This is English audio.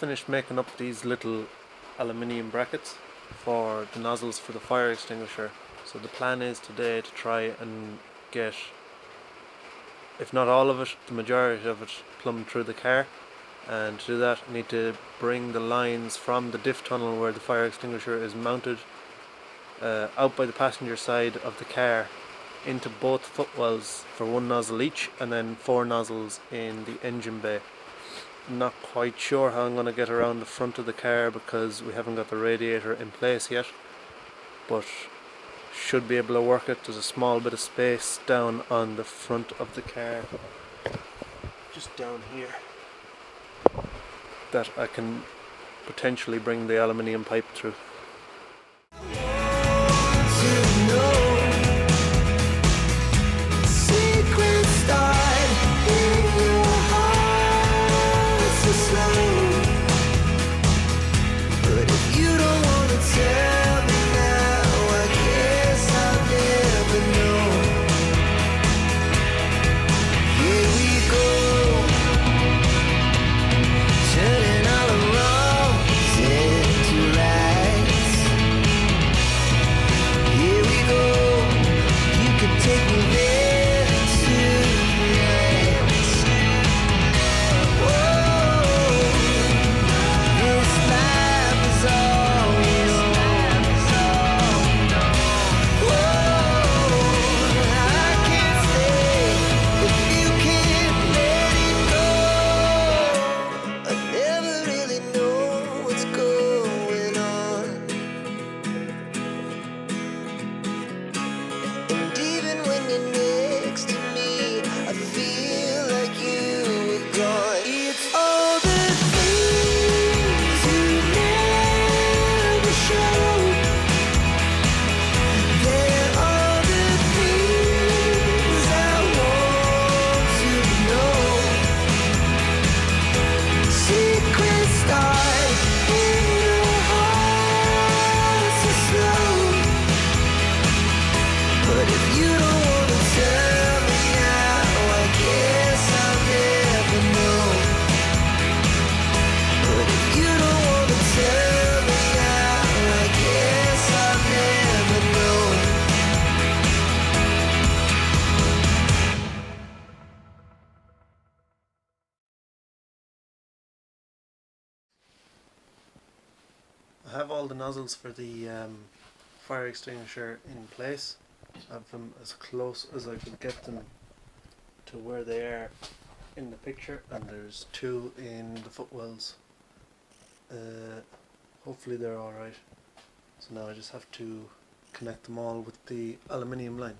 finished making up these little aluminium brackets for the nozzles for the fire extinguisher. So the plan is today to try and get, if not all of it, the majority of it plumbed through the car. And to do that I need to bring the lines from the diff tunnel where the fire extinguisher is mounted out by the passenger side of the car into both footwells for one nozzle each, and then 4 nozzles in the engine bay. I'm not quite sure how I'm going to get around the front of the car because we haven't got the radiator in place yet, but should be able to work it. There's a small bit of space down on the front of the car, just down here, that I can potentially bring the aluminium pipe through. I have all the nozzles for the fire extinguisher in place. I have them as close as I could get them to where they are in the picture, and there's 2 in the footwells. Hopefully they're alright. So now I just have to connect them all with the aluminium line.